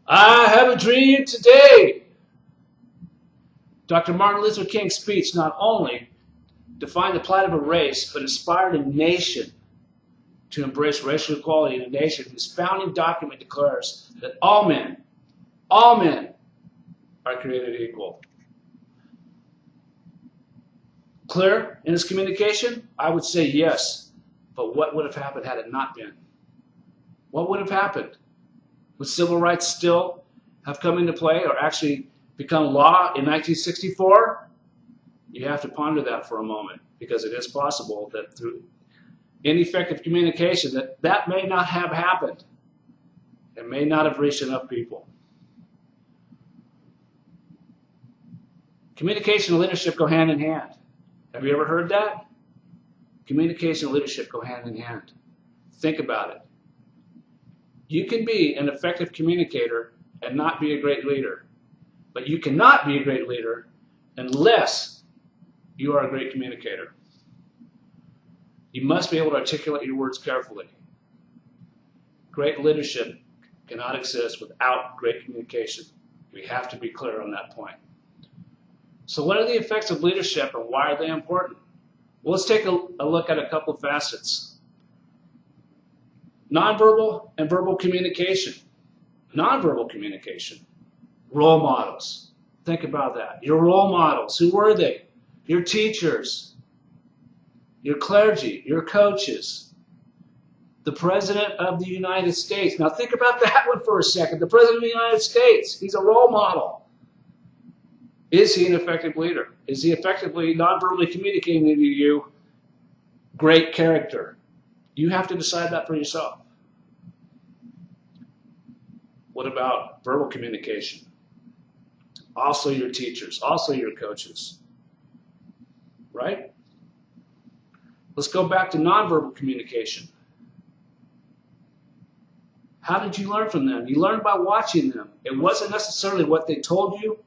I have a dream today. Dr. Martin Luther King's speech not only defined the plight of a race, but inspired a nation to embrace racial equality in a nation whose founding document declares that all men are created equal. Clear in his communication? I would say yes. But what would have happened had it not been? What would have happened? Would civil rights still have come into play or actually become law in 1964? You have to ponder that for a moment, because it is possible that through ineffective communication that may not have happened. It may not have reached enough people. Communication and leadership go hand in hand. Have you ever heard that? Communication and leadership go hand in hand. Think about it. You can be an effective communicator and not be a great leader. But you cannot be a great leader unless you are a great communicator. You must be able to articulate your words carefully. Great leadership cannot exist without great communication. We have to be clear on that point. So what are the effects of leadership and why are they important? Well, let's take a look at a couple of facets. Nonverbal and verbal communication. Nonverbal communication. Role models. Think about that. Your role models, who were they? Your teachers, your clergy, your coaches, the President of the United States. Now think about that one for a second. The President of the United States, he's a role model. Is he an effective leader? Is he effectively non-verbally communicating to you great character? You have to decide that for yourself. What about verbal communication? Also your teachers, also your coaches, right? Let's go back to nonverbal communication. How did you learn from them? You learned by watching them. It wasn't necessarily what they told you,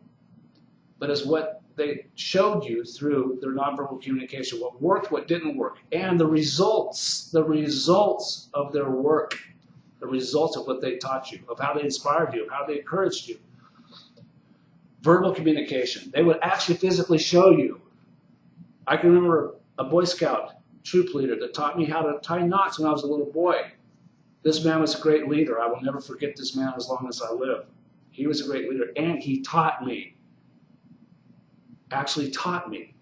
but as what they showed you through their nonverbal communication, what worked, what didn't work, and the results of their work, the results of what they taught you, of how they inspired you, of how they encouraged you. Verbal communication, they would actually physically show you. I can remember a Boy Scout troop leader that taught me how to tie knots when I was a little boy. This man was a great leader. I will never forget this man as long as I live. He was a great leader, and he taught me. Actually taught me.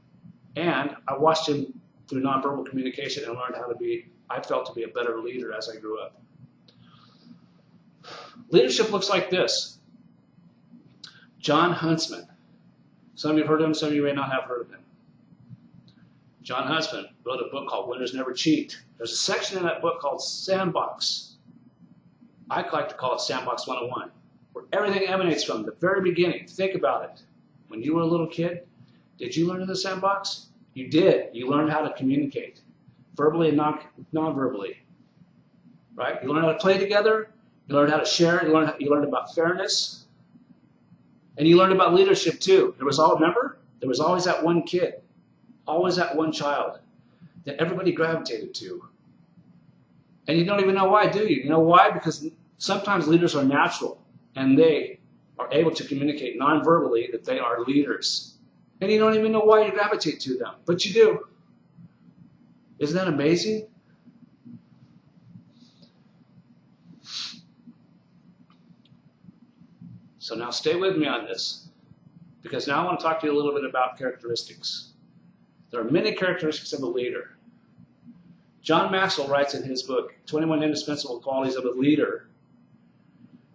And I watched him through nonverbal communication and learned how to be, I felt, to be a better leader as I grew up. Leadership looks like this. John Huntsman. Some of you have heard of him, some of you may not have heard of him. John Huntsman wrote a book called Winners Never Cheat. There's a section in that book called Sandbox. I like to call it Sandbox 101, where everything emanates from the very beginning. Think about it. When you were a little kid, did you learn in the sandbox? You did. You learned how to communicate, verbally and non-verbally. Right? You learned how to play together. You learned how to share. You learned about fairness. And you learned about leadership too. Remember? There was always that one kid, always that one child that everybody gravitated to. And you don't even know why, do you? You know why? Because sometimes leaders are natural and they are able to communicate non-verbally that they are leaders. And you don't even know why you gravitate to them, but you do. Isn't that amazing? So now stay with me on this, because now I want to talk to you a little bit about characteristics. There are many characteristics of a leader. John Maxwell writes in his book, 21 Indispensable Qualities of a Leader,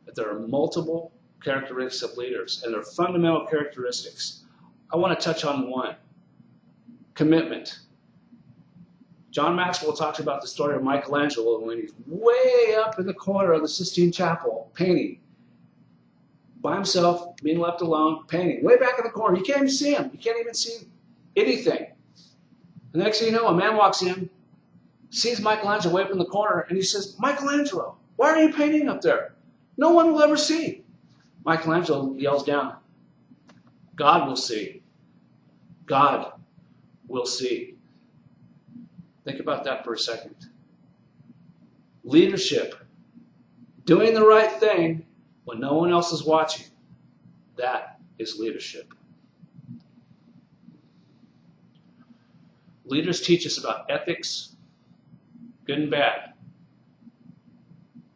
that there are multiple characteristics of leaders, and they're fundamental characteristics. I want to touch on one, commitment. John Maxwell talks about the story of Michelangelo when he's way up in the corner of the Sistine Chapel painting, by himself, being left alone, painting, way back in the corner. You can't even see him. You can't even see anything. The next thing you know, a man walks in, sees Michelangelo way up in the corner, and he says, "Michelangelo, why are you painting up there? No one will ever see." Michelangelo yells down, "God will see. God will see." Think about that for a second. Leadership, doing the right thing when no one else is watching. That is leadership. Leaders teach us about ethics, good and bad.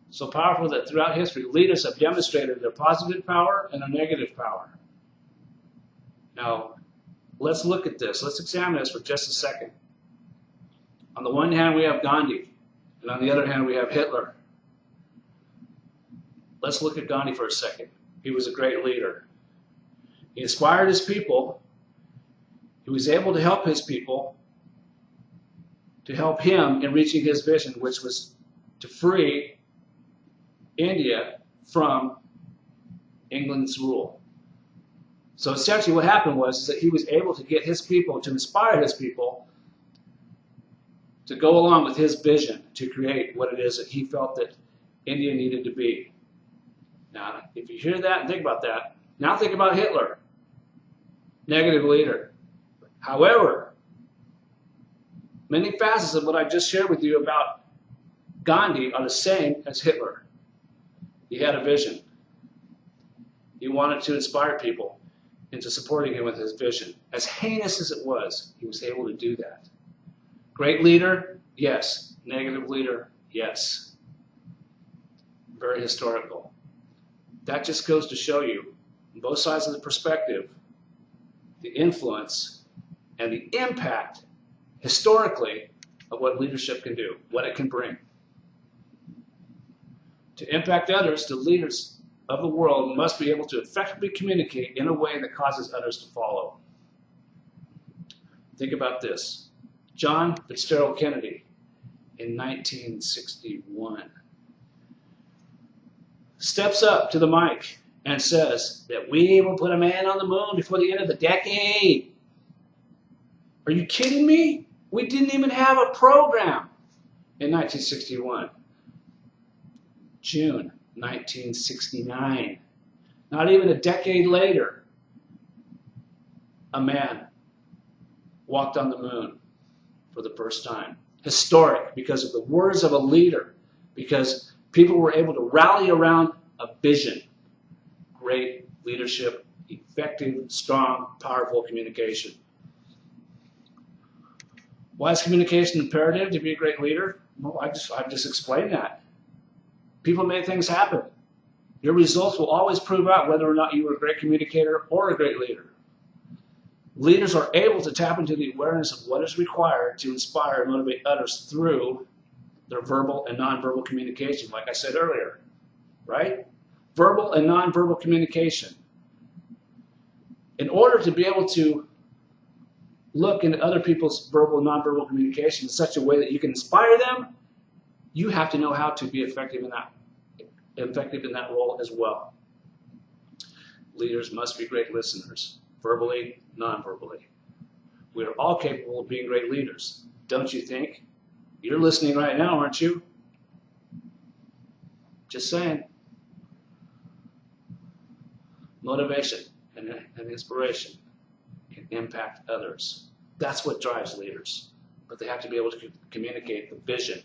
So powerful that throughout history, leaders have demonstrated their positive power and their negative power. Now, let's look at this. Let's examine this for just a second. On the one hand, we have Gandhi, and on the other hand, we have Hitler. Let's look at Gandhi for a second. He was a great leader. He inspired his people. He was able to help his people, to help him in reaching his vision, which was to free India from England's rule. So essentially what happened was that he was able to get his people, to inspire his people to go along with his vision to create what it is that he felt that India needed to be. Now, if you hear that and think about that, now think about Hitler. Negative leader. However, many facets of what I just shared with you about Gandhi are the same as Hitler. He had a vision. He wanted to inspire people into supporting him with his vision. As heinous as it was, he was able to do that. Great leader? Yes. Negative leader? Yes. Very historical. That just goes to show you, on both sides of the perspective, the influence and the impact, historically, of what leadership can do, what it can bring. To impact others, the leaders of the world must be able to effectively communicate in a way that causes others to follow. Think about this. John Fitzgerald Kennedy in 1961 steps up to the mic and says that we will put a man on the moon before the end of the decade. Are you kidding me? We didn't even have a program in 1961. June 1969. Not even a decade later, a man walked on the moon for the first time. Historic because of the words of a leader, because people were able to rally around a vision. Great leadership, effective, strong, powerful communication. Why is communication imperative to be a great leader? Well, I've just explained that. People make things happen. Your results will always prove out whether or not you were a great communicator or a great leader. Leaders are able to tap into the awareness of what is required to inspire and motivate others through their verbal and nonverbal communication, like I said earlier, right? Verbal and nonverbal communication. In order to be able to look into other people's verbal and nonverbal communication in such a way that you can inspire them, you have to know how to be effective in that role as well. Leaders must be great listeners, verbally, non-verbally. We are all capable of being great leaders, don't you think? You're listening right now, aren't you? Just saying. Motivation and inspiration can impact others. That's what drives leaders. But they have to be able to communicate the vision.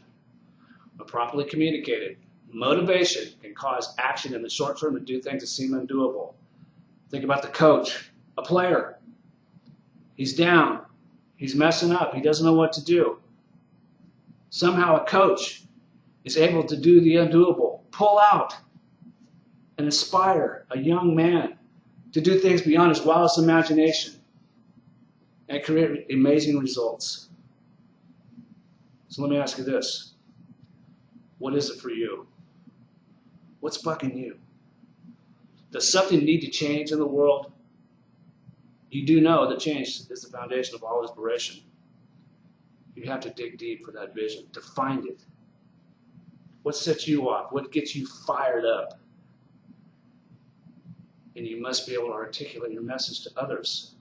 When properly communicated, motivation can cause action in the short term to do things that seem undoable. Think about the coach, a player. He's down. He's messing up. He doesn't know what to do. Somehow a coach is able to do the undoable, pull out and inspire a young man to do things beyond his wildest imagination and create amazing results. So let me ask you this. What is it for you? What's bugging you? Does something need to change in the world? You do know that change is the foundation of all inspiration. You have to dig deep for that vision, to find it. What sets you off? What gets you fired up? And you must be able to articulate your message to others.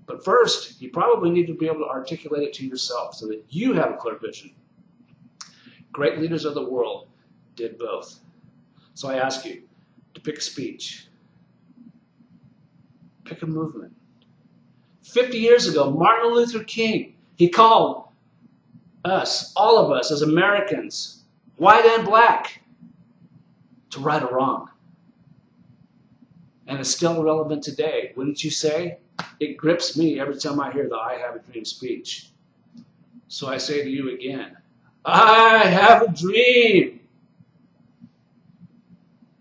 But first, you probably need to be able to articulate it to yourself so that you have a clear vision. Great leaders of the world did both. So I ask you to pick a speech. Pick a movement. 50 years ago, Martin Luther King, he called us, all of us as Americans, white and black, to right a wrong. And it's still relevant today. Wouldn't you say? It grips me every time I hear the I have a dream speech. So I say to you again, I have a dream.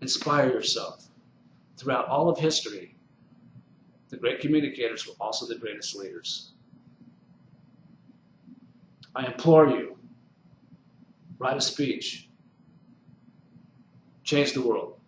Inspire yourself. Throughout all of history, the great communicators were also the greatest leaders. I implore you, write a speech. Change the world.